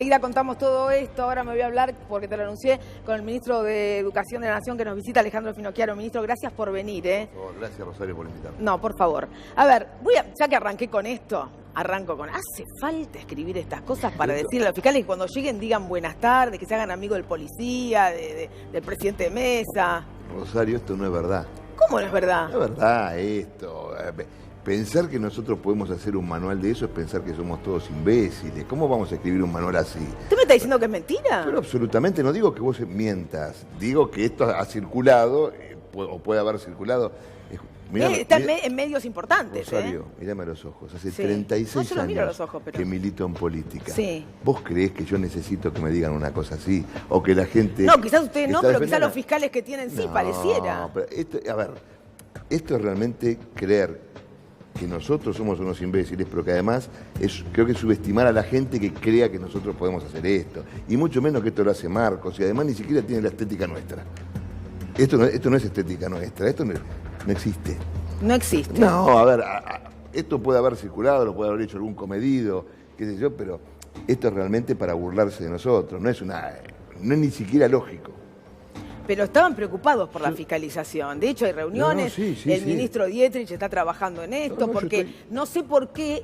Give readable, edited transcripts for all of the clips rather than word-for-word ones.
Enseguida contamos todo esto, ahora me voy a hablar, porque te lo anuncié, con el ministro de Educación de la Nación que nos visita, Alejandro Finocchiaro. Ministro, gracias por venir. Por favor, gracias Rosario por invitarme. No, por favor. A ver, ya que arranqué con esto, arranco con... ¿Hace falta escribir estas cosas para decirle a los fiscales que cuando lleguen digan buenas tardes, que se hagan amigos del policía, del presidente de mesa? Rosario, esto no es verdad. ¿Cómo no es verdad? No es verdad esto. Pensar que nosotros podemos hacer un manual de eso es pensar que somos todos imbéciles. ¿Cómo vamos a escribir un manual así? ¿Usted me está diciendo que es mentira? Pero absolutamente, no digo que vos mientas. Digo que esto ha circulado, o puede haber circulado. Está en medios importantes. Rosario, mírame a los ojos. Hace Sí. 36 No, miro a años los ojos, pero... que milito en política. Sí. ¿Vos creés que yo necesito que me digan una cosa así? O que la gente... No, quizás usted no, pero quizás defendiendo... los fiscales que tienen sí, No, pareciera. pero esto es realmente creer que nosotros somos unos imbéciles, pero que además creo que subestimar a la gente que crea que nosotros podemos hacer esto. Y mucho menos que esto lo hace Marcos, y además ni siquiera tiene la estética nuestra. Esto no es estética nuestra, esto no existe. No existe. No, a ver, esto puede haber circulado, lo puede haber hecho algún comedido, qué sé yo, pero esto es realmente para burlarse de nosotros, no es ni siquiera lógico. Pero estaban preocupados por la fiscalización. De hecho, hay reuniones, el ministro Dietrich está trabajando en esto, porque no sé por qué,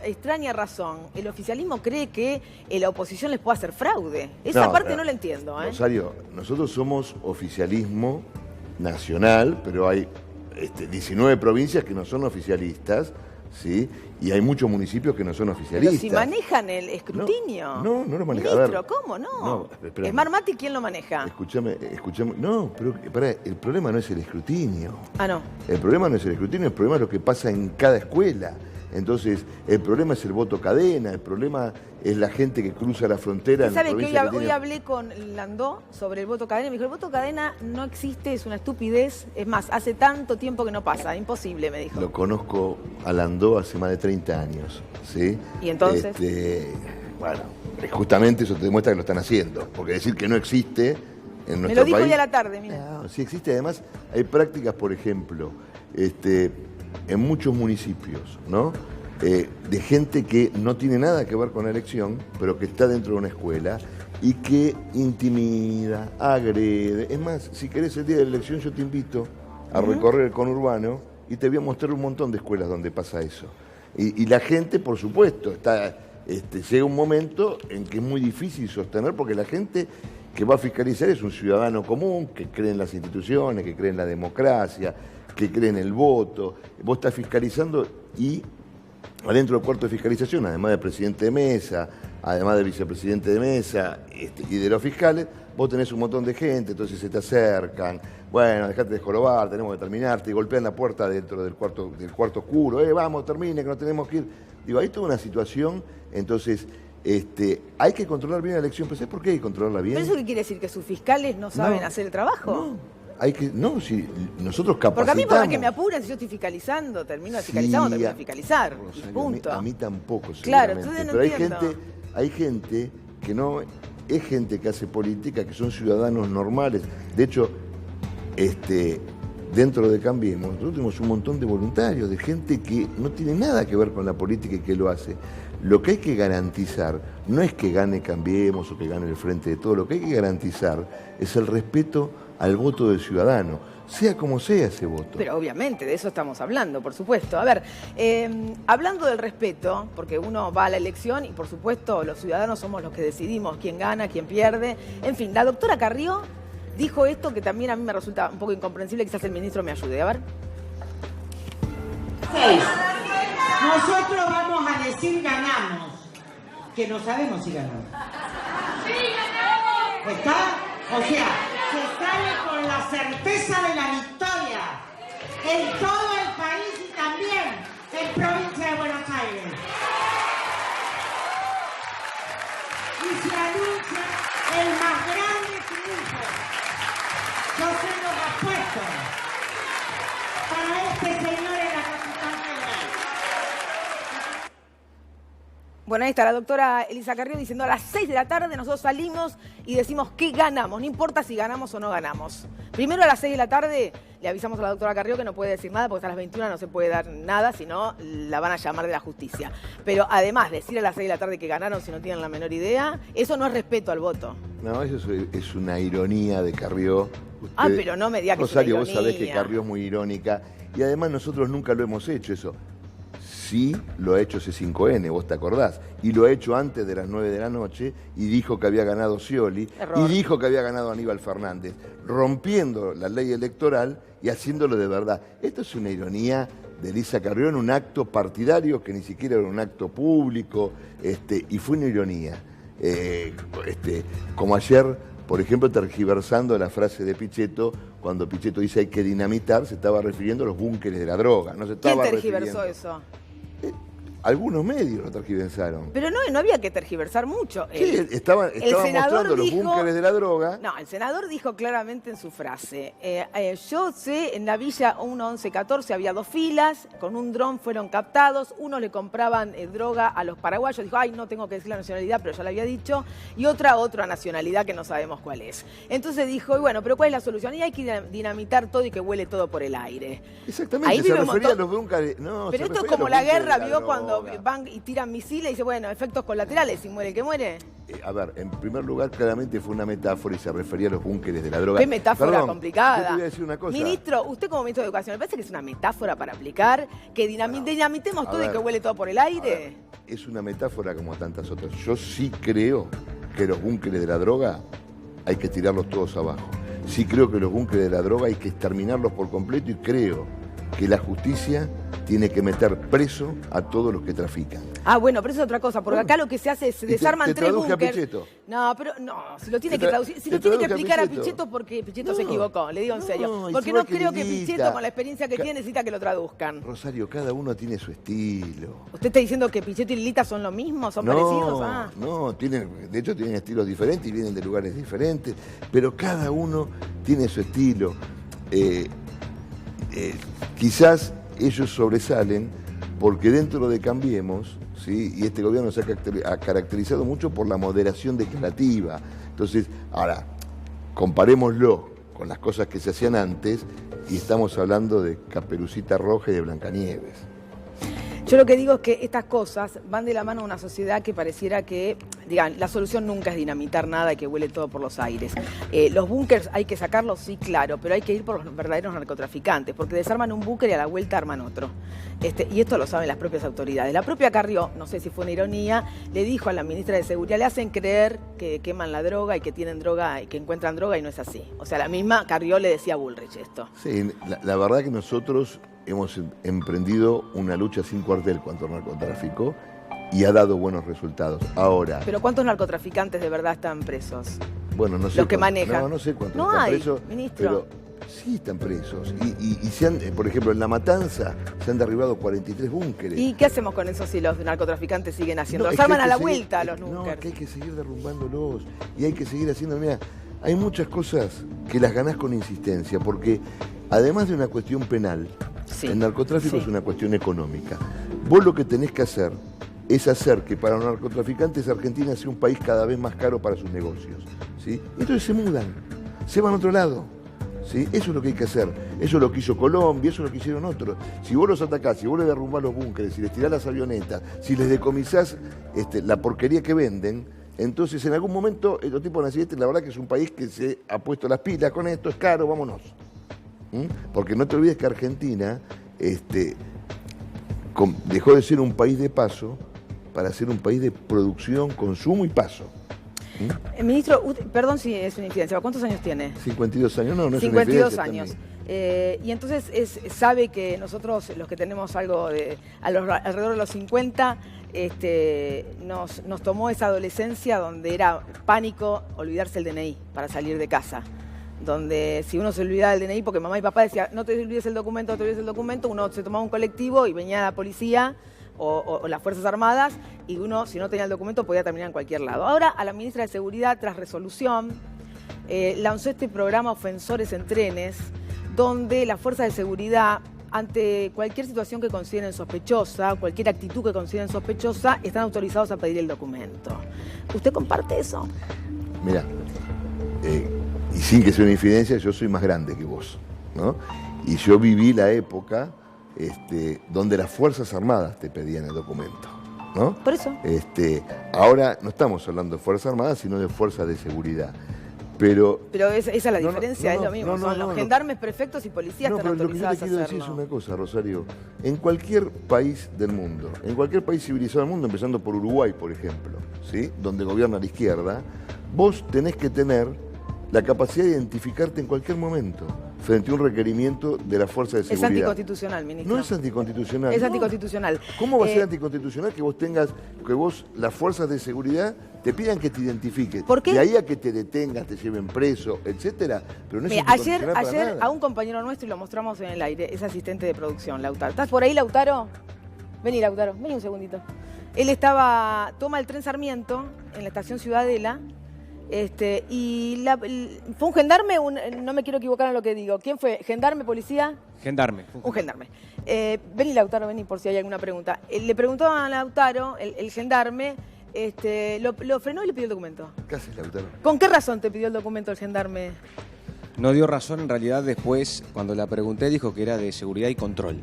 extraña razón, el oficialismo cree que la oposición les puede hacer fraude. Esa parte no la entiendo. Rosario, nosotros somos oficialismo nacional, pero hay 19 provincias que no son oficialistas, ¿sí? Y hay muchos municipios que no son oficialistas. Pero si manejan el escrutinio. No lo manejan. Ministro, ¿cómo no? Smart Mati, ¿quién lo maneja? Escúchame. No, pero pará, el problema no es el escrutinio. Ah, no. El problema no es el escrutinio, el problema es lo que pasa en cada escuela. Entonces, el problema es el voto cadena, el problema es la gente que cruza la frontera. ¿Sabe que hoy hablé con Landó sobre el voto cadena? Me dijo, el voto cadena no existe, es una estupidez. Es más, hace tanto tiempo que no pasa, imposible, me dijo. Lo conozco a Landó hace más de 30 años, ¿sí? ¿Y entonces? Bueno, justamente eso te demuestra que lo están haciendo, porque decir que no existe en nuestro país... Me lo dijo hoy a la tarde, mira. No, sí existe, además hay prácticas, por ejemplo, en muchos municipios, ¿no? De gente que no tiene nada que ver con la elección, pero que está dentro de una escuela y que intimida, agrede. Es más, si querés el día de la elección yo te invito a recorrer el conurbano y te voy a mostrar un montón de escuelas donde pasa eso. Y la gente, por supuesto, llega un momento en que es muy difícil sostener, porque la gente que va a fiscalizar es un ciudadano común, que cree en las instituciones, que cree en la democracia, que cree en el voto. Vos estás fiscalizando y adentro del cuarto de fiscalización, además del presidente de mesa, además del vicepresidente de mesa y de los fiscales, vos tenés un montón de gente, entonces se te acercan, bueno, dejate de jorobar, tenemos que terminar, te golpean la puerta dentro del cuarto oscuro, vamos, termine, que nos tenemos que ir. Digo, hay toda una situación, entonces... hay que controlar bien la elección, pero ¿sabes por qué hay que controlarla bien? ¿Pero eso qué quiere decir? ¿Que sus fiscales no saben hacer el trabajo? Si nosotros capacitamos... Porque a mí por que me apuran, si yo estoy fiscalizando, termino de fiscalizar o termino de fiscalizar. Rosario, punto. A mí tampoco, claro, entonces no pero entiendo. hay gente que no... Es gente que hace política, que son ciudadanos normales. De hecho, dentro de Cambiemos, nosotros tenemos un montón de voluntarios, de gente que no tiene nada que ver con la política y que lo hace. Lo que hay que garantizar no es que gane Cambiemos o que gane el Frente de Todos, lo que hay que garantizar es el respeto al voto del ciudadano, sea como sea ese voto. Pero obviamente, de eso estamos hablando, por supuesto. A ver, hablando del respeto, porque uno va a la elección y por supuesto los ciudadanos somos los que decidimos quién gana, quién pierde. En fin, la doctora Carrió dijo esto que también a mí me resulta un poco incomprensible, quizás el ministro me ayude. A ver. 6. Nosotros vamos a decir ganamos, que no sabemos si ganamos. ¡Sí, ganamos! ¿Está? O sea, se sale con la certeza de la victoria en todo el país y también en provincia de Buenos Aires. Y se anuncia el más grande triunfo. Yo se los apuesto para este señor en la capital federal. Bueno, ahí está la doctora Elisa Carrió diciendo a las 6 de la tarde nosotros salimos y decimos qué ganamos, no importa si ganamos o no ganamos. Primero a las 6 de la tarde le avisamos a la doctora Carrió que no puede decir nada porque hasta las 21 no se puede dar nada, si no la van a llamar de la justicia. Pero además decir a las 6 de la tarde que ganaron si no tienen la menor idea, eso no es respeto al voto. No, eso es una ironía de Carrió. Pero no me diga que Rosario, es una vos ironía. sabés que Carrió es muy irónica y además nosotros nunca lo hemos hecho eso. Sí, lo ha hecho C5N, vos te acordás, y lo ha hecho antes de las 9 de la noche y dijo que había ganado Scioli y dijo que había ganado Aníbal Fernández, rompiendo la ley electoral y haciéndolo de verdad. Esto es una ironía de Elisa Carrió en un acto partidario que ni siquiera era un acto público, y fue una ironía. Como ayer, por ejemplo, tergiversando la frase de Pichetto, cuando Pichetto dice hay que dinamitar, se estaba refiriendo a los búnkeres de la droga. No se estaba ¿Quién tergiversó refiriendo. eso? Algunos medios lo tergiversaron. Pero no había que tergiversar mucho. Sí, estaban mostrando los búnkeres de la droga. No, el senador dijo claramente en su frase, yo sé, en la villa 1114 había 2 filas, con un dron fueron captados, unos le compraban droga a los paraguayos, dijo, ay, no tengo que decir la nacionalidad, pero ya lo había dicho, y otra nacionalidad que no sabemos cuál es. Entonces dijo, y bueno, pero ¿cuál es la solución? Y hay que dinamitar todo y que huele todo por el aire. Exactamente, ahí se refería a los búnkeres. No, pero esto es como la guerra, ¿vio? Cuando van y tiran misiles y dice, bueno, efectos colaterales, y muere el que muere. A ver, en primer lugar, claramente fue una metáfora y se refería a los búnkeres de la droga. Qué metáfora Perdón, complicada. yo te voy a decir una cosa. Ministro, usted como ministro de Educación, ¿me parece que es una metáfora para aplicar? Que dinamitemos todo y que huele todo por el aire. Es una metáfora como tantas otras. Yo sí creo que los búnkeres de la droga hay que tirarlos todos abajo. Sí creo que los búnkeres de la droga hay que exterminarlos por completo y creo que la justicia tiene que meter preso a todos los que trafican. Ah, bueno, pero eso es otra cosa, porque acá lo que se hace es se desarman 3 búnkers. No, pero no, si lo tiene que traducir, si lo tiene que explicar a Pichetto porque Pichetto se equivocó, le digo en serio. Porque no creo que Pichetto, con la experiencia que tiene, necesita que lo traduzcan. Rosario, cada uno tiene su estilo. ¿Usted está diciendo que Pichetto y Lilita son lo mismo, son parecidos? No, de hecho tienen estilos diferentes y vienen de lugares diferentes, pero cada uno tiene su estilo. Quizás ellos sobresalen porque dentro de Cambiemos, ¿sí? Y este gobierno se ha caracterizado mucho por la moderación declarativa. Entonces, ahora, comparémoslo con las cosas que se hacían antes y estamos hablando de Caperucita Roja y de Blancanieves. Yo lo que digo es que estas cosas van de la mano de una sociedad que pareciera que, digan, la solución nunca es dinamitar nada y que huele todo por los aires. Los búnkers hay que sacarlos, sí, claro, pero hay que ir por los verdaderos narcotraficantes, porque desarman un búnker y a la vuelta arman otro. Y esto lo saben las propias autoridades. La propia Carrió, no sé si fue una ironía, le dijo a la ministra de Seguridad, le hacen creer que queman la droga y que tienen droga y que encuentran droga y no es así. O sea, la misma Carrió le decía a Bullrich esto. Sí, la verdad que nosotros hemos emprendido una lucha sin cuartel contra el narcotráfico y ha dado buenos resultados. Ahora. ¿Pero cuántos narcotraficantes de verdad están presos? Bueno, no sé. Los que manejan. No sé cuántos no están hay, presos. ministro. Pero sí están presos. Y por ejemplo, en La Matanza se han derribado 43 búnkeres. ¿Y qué hacemos con eso si los narcotraficantes siguen haciendo? No, Los arman a la vuelta los búnkers. No, que hay que seguir derrumbándolos y hay que seguir haciendo. Mira, hay muchas cosas que las ganás con insistencia, porque además de una cuestión penal, sí, el narcotráfico es una cuestión económica. Vos lo que tenés que hacer es hacer que para los narcotraficantes Argentina sea un país cada vez más caro para sus negocios, ¿sí? Entonces se mudan, se van a otro lado, ¿sí? Eso es lo que hay que hacer. Eso es lo que hizo Colombia, eso es lo que hicieron otros. Si vos los atacás, si vos les derrumbás los búnkeres, si les tirás las avionetas, si les decomisás la porquería que venden, entonces en algún momento los tipos van a decir, la verdad que es un país que se ha puesto las pilas con esto, es caro, vámonos. Porque no te olvides que Argentina dejó de ser un país de paso para ser un país de producción, consumo y paso. Ministro, perdón si es una infidencia, ¿cuántos años tiene? 52 años, no es 52 años. Y entonces sabe que nosotros, los que tenemos algo alrededor de los 50, nos tomó esa adolescencia donde era pánico olvidarse el DNI para salir de casa. Donde si uno se olvidaba del DNI, porque mamá y papá decían, no te olvides el documento, no te olvides el documento, uno se tomaba un colectivo y venía la policía o las Fuerzas Armadas y uno, si no tenía el documento, podía terminar en cualquier lado. Ahora, a la ministra de Seguridad, tras resolución, lanzó este programa Ofensores en Trenes, donde las fuerzas de seguridad ante cualquier situación que consideren sospechosa, cualquier actitud que consideren sospechosa, están autorizados a pedir el documento. ¿Usted comparte eso? Mira, y sin que sea una infidencia, yo soy más grande que vos, ¿no? Y yo viví la época donde las Fuerzas Armadas te pedían el documento, ¿no? Por eso. Ahora no estamos hablando de Fuerzas Armadas, sino de Fuerzas de Seguridad. Pero esa es la diferencia, es lo mismo. Son los gendarmes, prefectos y policías están autorizados a hacerlo. Lo que yo te quiero decir es una cosa, Rosario. En cualquier país del mundo, en cualquier país civilizado del mundo, empezando por Uruguay, por ejemplo, ¿sí? Donde gobierna la izquierda, vos tenés que tener la capacidad de identificarte en cualquier momento frente a un requerimiento de la fuerza de seguridad. Es anticonstitucional, ministro. No es anticonstitucional. Es anticonstitucional. ¿Cómo va a ser anticonstitucional que vos, las fuerzas de seguridad, te pidan que te identifiques? ¿Por qué? De ahí a que te detengan, te lleven preso, etcétera. Pero no es anticonstitucional para ayer nada. a un compañero nuestro, y lo mostramos en el aire, es asistente de producción, Lautaro. ¿Estás por ahí, Lautaro? Vení, Lautaro, vení un segundito. Él toma el tren Sarmiento en la estación Ciudadela. ¿Fue un gendarme? No me quiero equivocar en lo que digo. ¿Quién fue? ¿Gendarme, policía? Gendarme. Un gendarme. Vení, Lautaro, vení por si hay alguna pregunta. Le preguntó a Lautaro, el gendarme, lo frenó y le pidió el documento. ¿Qué haces, Lautaro? ¿Con qué razón te pidió el documento el gendarme? No dio razón, en realidad después, cuando la pregunté, dijo que era de seguridad y control.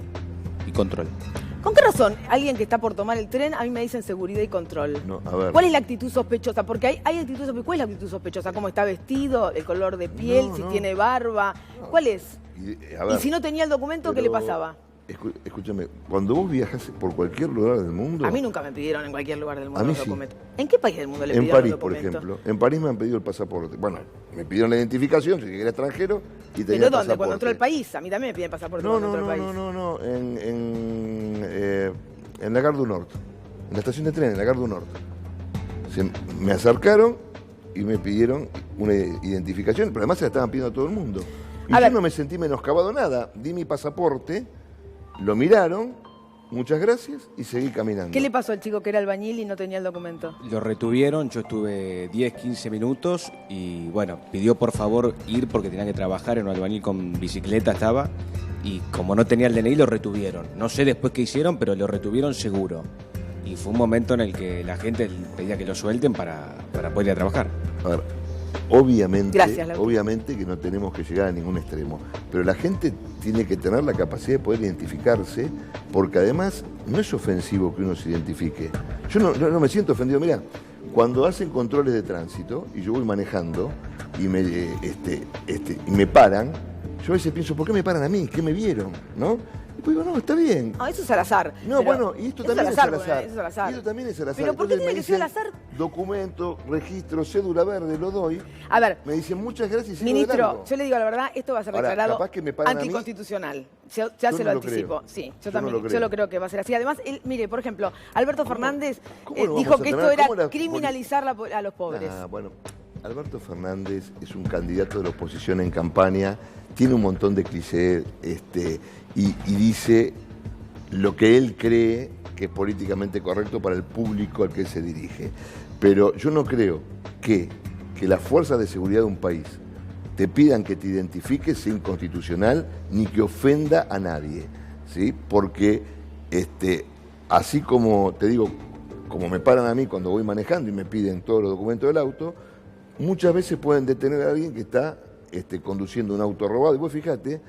¿Con qué razón alguien que está por tomar el tren, a mí me dicen seguridad y control? No, a ver. ¿Cuál es la actitud sospechosa? Porque hay actitud sospechosa. ¿Cuál es la actitud sospechosa? ¿Cómo está vestido? ¿El color de piel? ¿Si tiene barba? ¿Cuál es? Y si no tenía el documento, ¿qué le pasaba? Escúchame, cuando vos viajas por cualquier lugar del mundo... A mí nunca me pidieron en cualquier lugar del mundo a mí los sí. documentos. ¿En qué país del mundo le En pidieron París, los por documentos? ejemplo. En París me han pedido el pasaporte. Bueno, me pidieron la identificación, si que era extranjero, y tenía ¿Pero el dónde? pasaporte. Cuando entró al país. A mí también me piden pasaporte cuando entró al país. No. En la Gare du Nord. En la estación de tren, en la Gare du Nord. Me acercaron y me pidieron una identificación, pero además se la estaban pidiendo a todo el mundo. Y yo no me sentí menoscabado nada. Di mi pasaporte, lo miraron, muchas gracias, y seguí caminando. ¿Qué le pasó al chico que era albañil y no tenía el documento? Lo retuvieron, yo estuve 10, 15 minutos y bueno, pidió por favor ir porque tenía que trabajar, en un albañil con bicicleta estaba, y como no tenía el DNI lo retuvieron. No sé después qué hicieron, pero lo retuvieron seguro. Y fue un momento en el que la gente pedía que lo suelten para poder ir a trabajar. A ver, obviamente, Gracias, obviamente que no tenemos que llegar a ningún extremo, pero la gente tiene que tener la capacidad de poder identificarse, porque además no es ofensivo que uno se identifique. Yo no me siento ofendido. Mirá, cuando hacen controles de tránsito y yo voy manejando y me paran, yo a veces pienso, ¿por qué me paran a mí? ¿Qué me vieron? ¿No? Y pues digo, no, está bien. No, eso es al azar. No, bueno, y esto también es al azar. Eso es al azar. Y esto también es al azar. ¿Pero por qué Entonces tiene me que ser al dicen, azar? documento, registro, cédula verde, lo doy. A ver, Me dicen muchas gracias y sigo de ministro, largo. yo le digo la verdad, esto va a ser Ahora, declarado capaz que me paran a mí. anticonstitucional. Ya Yo se no lo lo anticipo. creo. Sí, Yo también, no lo yo lo creo. creo que va a ser así. Además, mire, por ejemplo, Alberto Fernández ¿Cómo lo dijo vamos a que tener? esto ¿Cómo era la- criminalizar a los pobres. Bueno, Alberto Fernández es un candidato de la oposición en campaña, tiene un montón de clichés y dice lo que él cree que es políticamente correcto para el público al que se dirige. Pero yo no creo que las fuerzas de seguridad de un país te pidan que te identifiques sea inconstitucional ni que ofenda a nadie, ¿sí? Porque así como te digo, como me paran a mí cuando voy manejando y me piden todos los documentos del auto, muchas veces pueden detener a alguien que está conduciendo un auto robado. Y vos fíjate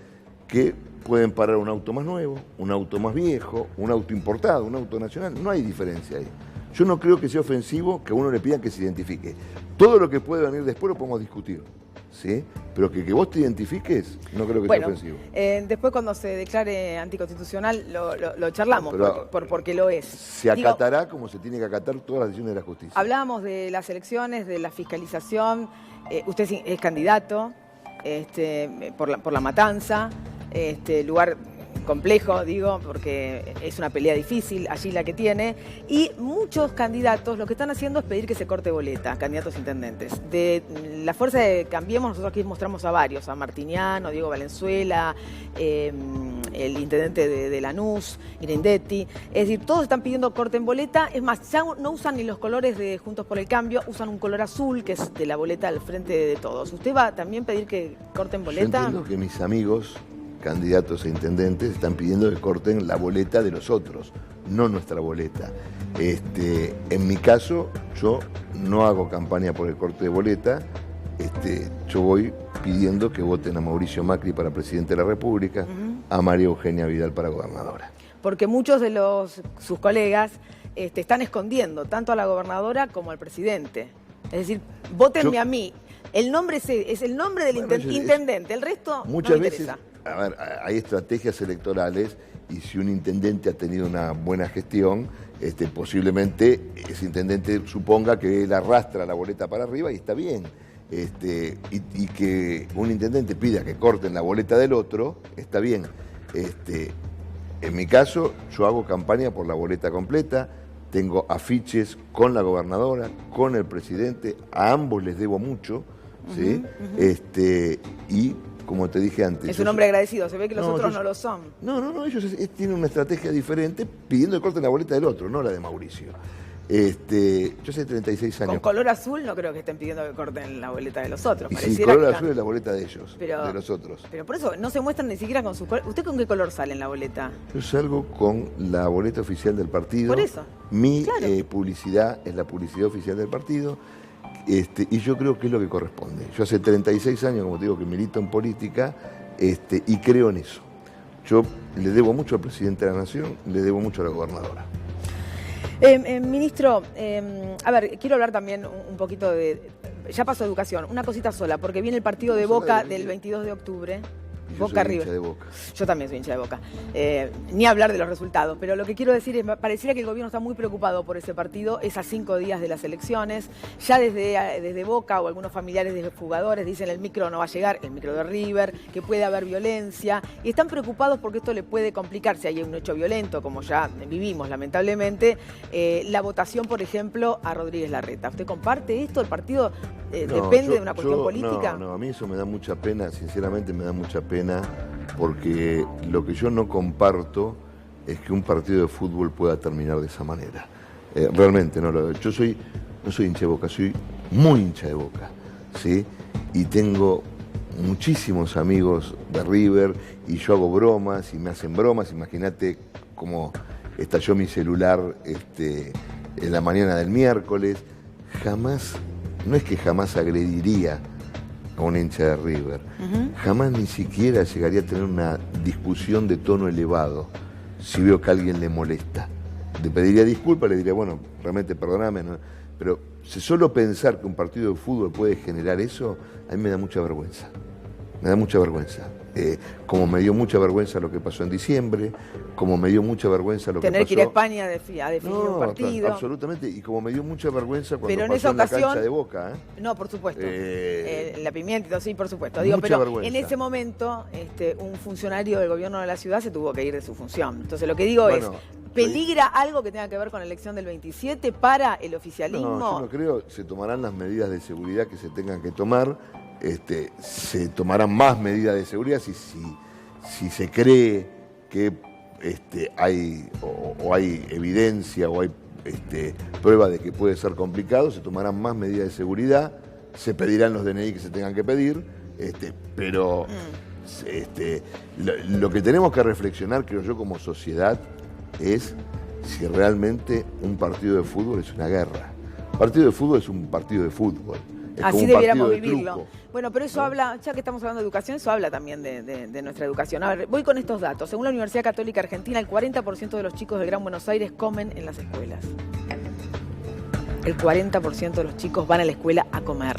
que pueden parar un auto más nuevo, un auto más viejo, un auto importado, un auto nacional. No hay diferencia ahí. Yo no creo que sea ofensivo que a uno le pidan que se identifique. Todo lo que puede venir después lo podemos discutir, ¿sí? Pero que vos te identifiques, no creo que sea ofensivo. Después cuando se declare anticonstitucional lo charlamos, Pero porque lo es. Se acatará como se tiene que acatar todas las decisiones de la justicia. Hablábamos de las elecciones, de la fiscalización. Usted es candidato por la Matanza, lugar complejo, digo, porque es una pelea difícil, allí la que tiene. Y muchos candidatos lo que están haciendo es pedir que se corte boleta, candidatos intendentes. De la fuerza de Cambiemos, nosotros aquí mostramos a varios, a Martiniano, Diego Valenzuela, el intendente de Lanús, Grindetti. Es decir, todos están pidiendo corte en boleta. Es más, ya no usan ni los colores de Juntos por el Cambio, usan un color azul, que es de la boleta al frente de todos. ¿Usted va a también pedir que corten boleta? Yo entiendo que mis amigos candidatos a intendentes están pidiendo que corten la boleta de los otros, no nuestra boleta. En mi caso, yo no hago campaña por el corte de boleta, yo voy pidiendo que voten a Mauricio Macri para presidente de la República, a María Eugenia Vidal para gobernadora. Porque muchos de sus colegas están escondiendo tanto a la gobernadora como al presidente. Es decir, vótenme a mí. El nombre es el nombre del intendente, el resto muchas no me veces, interesa. A ver, hay estrategias electorales y si un intendente ha tenido una buena gestión, posiblemente ese intendente suponga que él arrastra la boleta para arriba y está bien. Y que un intendente pida que corten la boleta del otro, está bien. En mi caso, yo hago campaña por la boleta completa, tengo afiches con la gobernadora, con el presidente, a ambos les debo mucho, ¿sí? Y como te dije antes... Es un hombre agradecido, se ve que los otros no lo son. No, ellos tienen una estrategia diferente pidiendo que corten la boleta del otro, no la de Mauricio. Yo hace 36 años. Con color azul no creo que estén pidiendo que corten la boleta de los otros. Y sí, color azul es la boleta de ellos, de los otros. Pero por eso no se muestran ni siquiera con su color. ¿Usted con qué color sale en la boleta? Yo salgo con la boleta oficial del partido. Por eso. Mi publicidad es la publicidad oficial del partido. Y yo creo que es lo que corresponde. Yo hace 36 años, como te digo, que milito en política y creo en eso. Yo le debo mucho al presidente de la Nación, le debo mucho a la gobernadora. Ministro, a ver, quiero hablar también un poquito de... Ya pasó educación, una cosita sola, porque viene el partido de Boca del 22 de octubre. Boca River. Hincha de Boca. Yo también soy hincha de Boca. Ni hablar de los resultados, pero lo que quiero decir es, pareciera que el gobierno está muy preocupado por ese partido, es a 5 días de las elecciones. Ya desde Boca o algunos familiares de los jugadores dicen el micro no va a llegar, el micro de River, que puede haber violencia. Y están preocupados porque esto le puede complicar, si hay un hecho violento, como ya vivimos lamentablemente, la votación, por ejemplo, a Rodríguez Larreta. ¿Usted comparte esto? ¿El partido depende de una cuestión política? No, a mí eso me da mucha pena, sinceramente me da mucha pena, porque lo que yo no comparto es que un partido de fútbol pueda terminar de esa manera. Realmente, no. Yo no soy hincha de Boca, soy muy hincha de Boca, ¿sí? Y tengo muchísimos amigos de River y yo hago bromas y me hacen bromas. Imagínate cómo estalló mi celular en la mañana del miércoles. No es que jamás agrediría a un hincha de River. Jamás ni siquiera llegaría a tener una discusión de tono elevado si veo que a alguien le molesta. Le pediría disculpas, le diría, bueno, realmente perdóname, ¿no? Pero si solo pensar que un partido de fútbol puede generar eso, a mí me da mucha vergüenza. Me da mucha vergüenza. Como me dio mucha vergüenza lo que pasó en diciembre, como me dio mucha vergüenza lo que pasó... Tener que ir a España a definir un partido. Absolutamente, y como me dio mucha vergüenza cuando pero en pasó esa ocasión, en la cancha de Boca. No, por supuesto. La Pimienta, sí, por supuesto. Mucha Pero vergüenza. En ese momento, un funcionario del gobierno de la ciudad se tuvo que ir de su función. Entonces, lo que digo es, ¿peligra algo que tenga que ver con la elección del 27 para el oficialismo? No, yo no creo. Se tomarán las medidas de seguridad que se tengan que tomar. Se tomarán más medidas de seguridad si se cree que hay evidencia o hay prueba de que puede ser complicado, se tomarán más medidas de seguridad, se pedirán los DNI que se tengan que pedir, pero lo que tenemos que reflexionar, creo yo, como sociedad, es si realmente un partido de fútbol es una guerra. Un partido de fútbol es un partido de fútbol. Así debiéramos vivirlo. Bueno, pero eso habla, ya que estamos hablando de educación, eso habla también de nuestra educación. A ver, voy con estos datos. Según la Universidad Católica Argentina, el 40% de los chicos del Gran Buenos Aires comen en las escuelas. El 40% de los chicos van a la escuela a comer.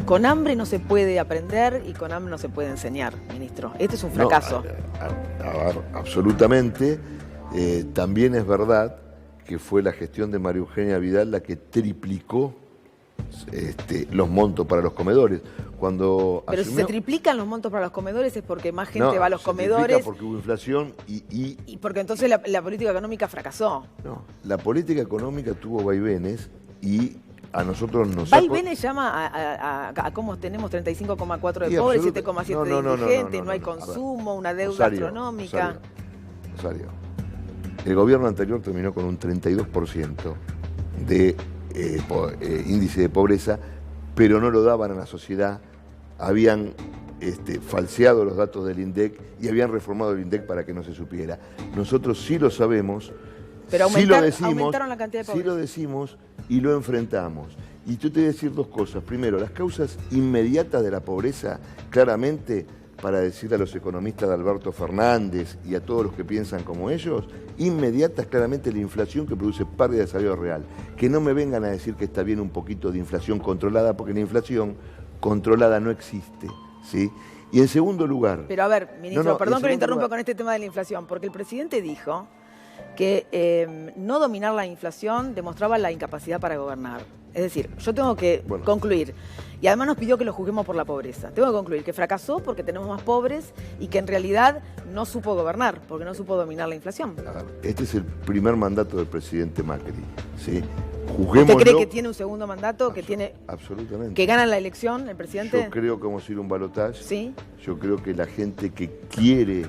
Con hambre no se puede aprender y con hambre no se puede enseñar, ministro. Este es un fracaso. A ver, absolutamente. También es verdad que fue la gestión de María Eugenia Vidal la que triplicó los montos para los comedores. Pero si se triplican los montos para los comedores es porque más gente va a los comedores. Porque hubo inflación y porque entonces la política económica fracasó. No, la política económica tuvo vaivenes y a nosotros nos... Vaivenes llama a cómo tenemos 35,4 de pobres, 7,7 de indigentes, no hay consumo, una deuda astronómica. Rosario, el gobierno anterior terminó con un 32% de índice de pobreza, pero no lo daban a la sociedad. Habían falseado los datos del INDEC y habían reformado el INDEC para que no se supiera. Nosotros sí lo sabemos, pero sí lo decimos, aumentaron la cantidad de pobres. Sí lo decimos y lo enfrentamos. Y yo te voy a decir dos cosas. Primero, las causas inmediatas de la pobreza, claramente, para decirle a los economistas de Alberto Fernández y a todos los que piensan como ellos, inmediatas claramente la inflación que produce pérdida de salario real. Que no me vengan a decir que está bien un poquito de inflación controlada, porque la inflación controlada no existe, ¿sí? Y en segundo lugar... Pero a ver, ministro, perdón que lo interrumpa con este tema de la inflación, porque el presidente dijo que no dominar la inflación demostraba la incapacidad para gobernar. Es decir, yo tengo que concluir, y además nos pidió que lo juzguemos por la pobreza. Tengo que concluir que fracasó porque tenemos más pobres y que en realidad no supo gobernar, porque no supo dominar la inflación. Este es el primer mandato del presidente Macri, ¿sí? ¿Usted cree que tiene un segundo mandato, absolutamente, que gana la elección el presidente? Yo creo que vamos a ir a un balotaje. ¿Sí? Yo creo que la gente que quiere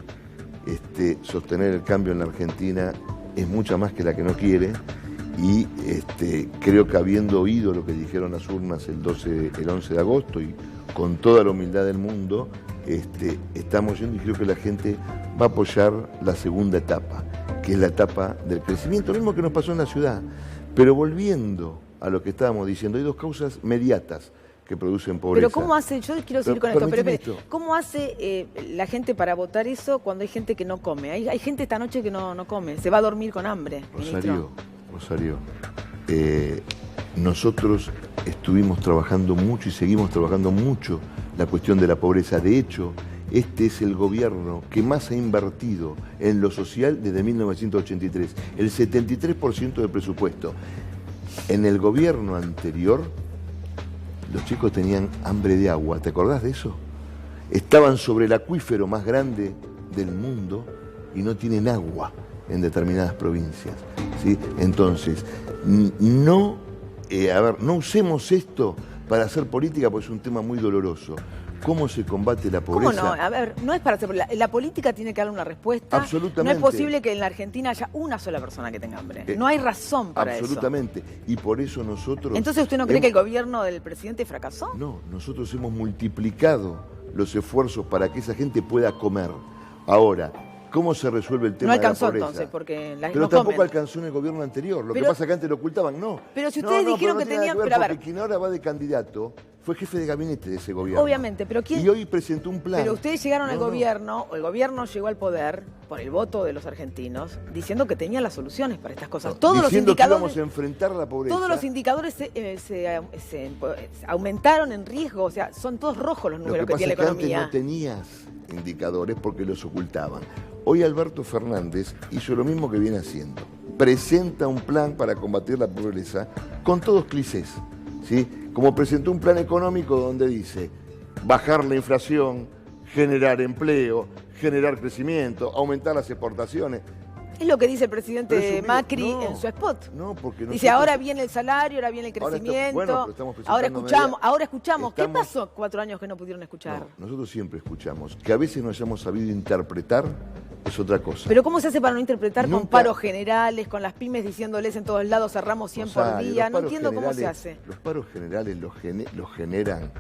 sostener el cambio en la Argentina es mucha más que la que no quiere. Y creo que habiendo oído lo que dijeron las urnas el 11 de agosto y con toda la humildad del mundo, estamos yendo y creo que la gente va a apoyar la segunda etapa, que es la etapa del crecimiento, lo mismo que nos pasó en la ciudad. Pero volviendo a lo que estábamos diciendo, hay dos causas mediatas que producen pobreza. Pero ¿cómo hace? Yo quiero seguir con esto, pero ¿cómo hace la gente para votar eso cuando hay gente que no come? Hay gente esta noche que no come, se va a dormir con hambre, ministro. Rosario, nosotros estuvimos trabajando mucho y seguimos trabajando mucho la cuestión de la pobreza. De hecho, este es el gobierno que más ha invertido en lo social desde 1983, el 73% del presupuesto. En el gobierno anterior, los chicos tenían hambre de agua, ¿te acordás de eso? Estaban sobre el acuífero más grande del mundo y no tienen agua en determinadas provincias, ¿sí? Entonces, no usemos esto para hacer política, porque es un tema muy doloroso. ¿Cómo se combate la pobreza? ¿Cómo no? A ver, no es para hacer... La política tiene que darle una respuesta. Absolutamente. No es posible que en la Argentina haya una sola persona que tenga hambre. No hay razón para eso. Absolutamente. Y por eso nosotros... ¿Entonces usted no cree que el gobierno del presidente fracasó? No, nosotros hemos multiplicado los esfuerzos para que esa gente pueda comer. Ahora, ¿cómo se resuelve el tema de la pobreza? No alcanzó entonces, porque pero tampoco alcanzó en el gobierno anterior. Lo que pasa es que antes lo ocultaban, no. Pero si ustedes dijeron que tenían... Pero a ver, quien ahora va de candidato fue jefe de gabinete de ese gobierno. Obviamente, pero ¿quién? Y hoy presentó un plan. Pero ustedes llegaron al gobierno, o el gobierno llegó al poder por el voto de los argentinos, diciendo que tenía las soluciones para estas cosas. Todos los indicadores, que íbamos a enfrentar la pobreza. Todos los indicadores se aumentaron en riesgo, o sea, son todos rojos los números que tiene la economía. Antes no tenías indicadores porque los ocultaban. Hoy Alberto Fernández hizo lo mismo que viene haciendo. Presenta un plan para combatir la pobreza con todos clichés, ¿sí? Como presentó un plan económico donde dice bajar la inflación, generar empleo, generar crecimiento, aumentar las exportaciones. Es lo que dice el presidente Macri en su spot. No, porque dice, ahora viene el salario, ahora viene el crecimiento, ahora escuchamos. ¿Qué pasó 4 años que no pudieron escuchar? No, nosotros siempre escuchamos. Que a veces no hayamos sabido interpretar es otra cosa. Pero ¿cómo se hace para no interpretar con paros generales, con las pymes diciéndoles en todos lados cerramos 100 por día? No entiendo cómo se hace. Los paros generales los generan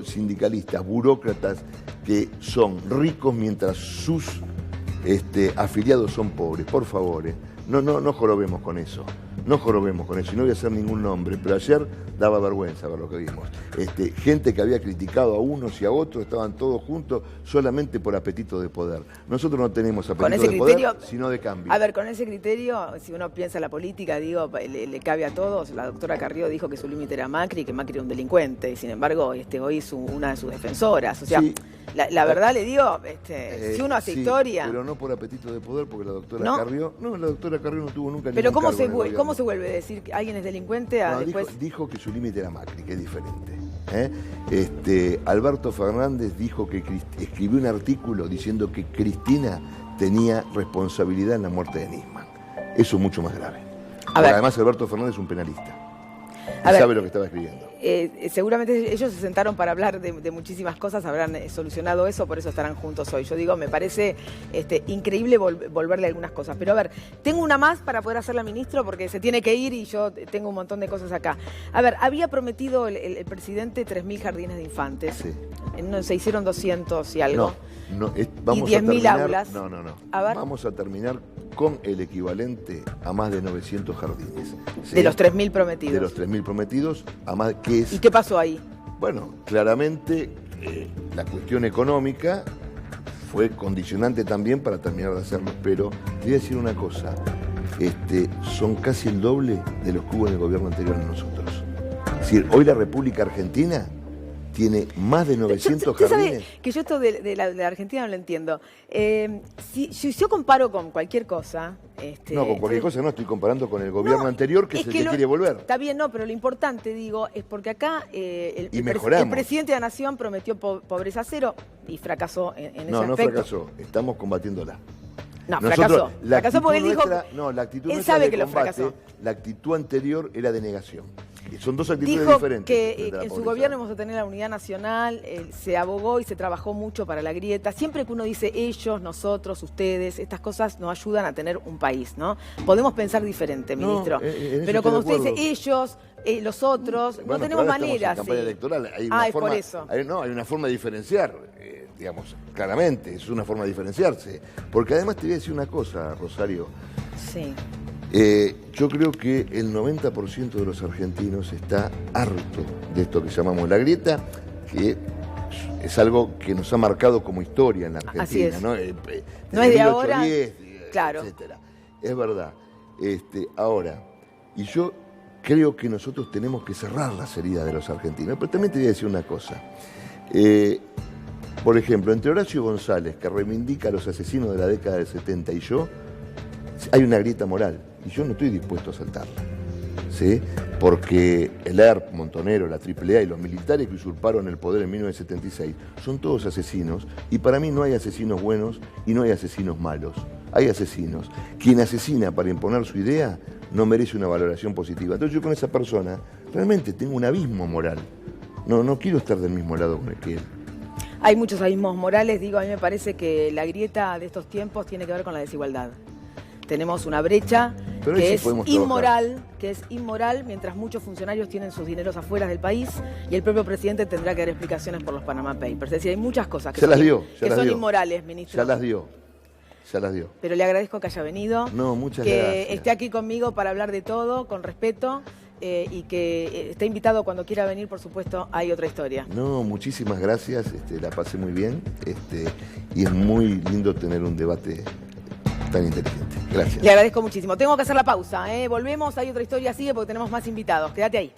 sindicalistas, burócratas que son ricos mientras sus afiliados son pobres. Por favor, no jorobemos con eso. No jorobemos con eso, y no voy a hacer ningún nombre, pero ayer daba vergüenza ver lo que vimos. Gente que había criticado a unos y a otros, estaban todos juntos solamente por apetito de poder. Nosotros no tenemos apetito de poder, sino de cambio. A ver, con ese criterio, si uno piensa en la política, digo, le cabe a todos. La doctora Carrió dijo que su límite era Macri, que Macri era un delincuente, y sin embargo, hoy es una de sus defensoras. O sea, sí, la verdad le digo, si uno hace historia... Pero no por apetito de poder, porque la doctora Carrió... No, la doctora Carrió no tuvo nunca pero ¿cómo se vuelve a decir que alguien es delincuente a después? Dijo que su límite era Macri, que es diferente. Alberto Fernández dijo que escribió un artículo diciendo que Cristina tenía responsabilidad en la muerte de Nisman. Eso es mucho más grave. Además, Alberto Fernández es un penalista. Y sabe lo que estaba escribiendo. seguramente ellos se sentaron para hablar de muchísimas cosas, habrán solucionado eso, por eso estarán juntos hoy. Yo digo, me parece increíble volverle algunas cosas. Pero a ver, tengo una más para poder hacerla, ministro, porque se tiene que ir y yo tengo un montón de cosas acá. A ver, había prometido el presidente 3.000 jardines de infantes. Sí. Se hicieron 200 y algo. Vamos y a 10.000 terminar, aulas. No. A ver. Vamos a terminar con el equivalente a más de 900 jardines. ¿Sí? De los 3.000 prometidos. De los 3.000 prometidos, a más que es... ¿Y qué pasó ahí? Bueno, claramente la cuestión económica fue condicionante también para terminar de hacerlo, pero te voy a decir una cosa, son casi el doble de los que hubo en el gobierno anterior a nosotros. Es decir, hoy la República Argentina tiene más de 900 ¿Usted jardines. sabe que yo esto de la Argentina no lo entiendo? Si yo comparo con cualquier cosa... No, con cualquier cosa no, estoy comparando con el gobierno anterior, que es el que quiere volver. Está bien, no, pero lo importante, digo, es porque acá el presidente de la Nación prometió pobreza cero y fracasó en ese aspecto. No fracasó, estamos combatiéndola. No, fracasó. Fracasó porque él dijo... la actitud él nuestra sabe de que lo combate, fracasó. La actitud anterior era de negación. Y son dos actitudes dijo diferentes. Que en su gobierno vamos a tener la unidad nacional, se abogó y se trabajó mucho para la grieta. Siempre que uno dice ellos, nosotros, ustedes, estas cosas nos ayudan a tener un país, ¿no? Podemos pensar diferente, ministro. Pero como usted dice ellos, los otros, no tenemos manera. En campaña electoral hay es por eso. Hay una forma de diferenciar, digamos, claramente, es una forma de diferenciarse. Porque además te voy a decir una cosa, Rosario. Sí. Yo creo que el 90% de los argentinos está harto de esto que llamamos la grieta, que es algo que nos ha marcado como historia en la Argentina. Así es. No, no es de ahora, 1810, claro. Etcétera. Es verdad. Ahora, y yo creo que nosotros tenemos que cerrar las heridas de los argentinos. Pero también te voy a decir una cosa. Por ejemplo, entre Horacio González, que reivindica a los asesinos de la década del 70, y yo, hay una grieta moral. Y yo no estoy dispuesto a saltarla, ¿sí? Porque el ERP, Montonero, la AAA y los militares que usurparon el poder en 1976 son todos asesinos, y para mí no hay asesinos buenos y no hay asesinos malos, hay asesinos. Quien asesina para imponer su idea no merece una valoración positiva. Entonces yo con esa persona realmente tengo un abismo moral, no quiero estar del mismo lado que él. Hay muchos abismos morales, digo, a mí me parece que la grieta de estos tiempos tiene que ver con la desigualdad. Tenemos una brecha que es inmoral, mientras muchos funcionarios tienen sus dineros afuera del país y el propio presidente tendrá que dar explicaciones por los Panama Papers. Es decir, hay muchas cosas que son inmorales, ministro. Ya las dio. Pero le agradezco que haya venido. No, muchas gracias. Que esté aquí conmigo para hablar de todo, con respeto, y que esté invitado cuando quiera venir, por supuesto, hay otra historia. No, muchísimas gracias, la pasé muy bien, y es muy lindo tener un debate tan inteligente. Gracias. Le agradezco muchísimo. Tengo que hacer la pausa, ¿eh? Volvemos, hay otra historia, sigue porque tenemos más invitados. Quédate ahí.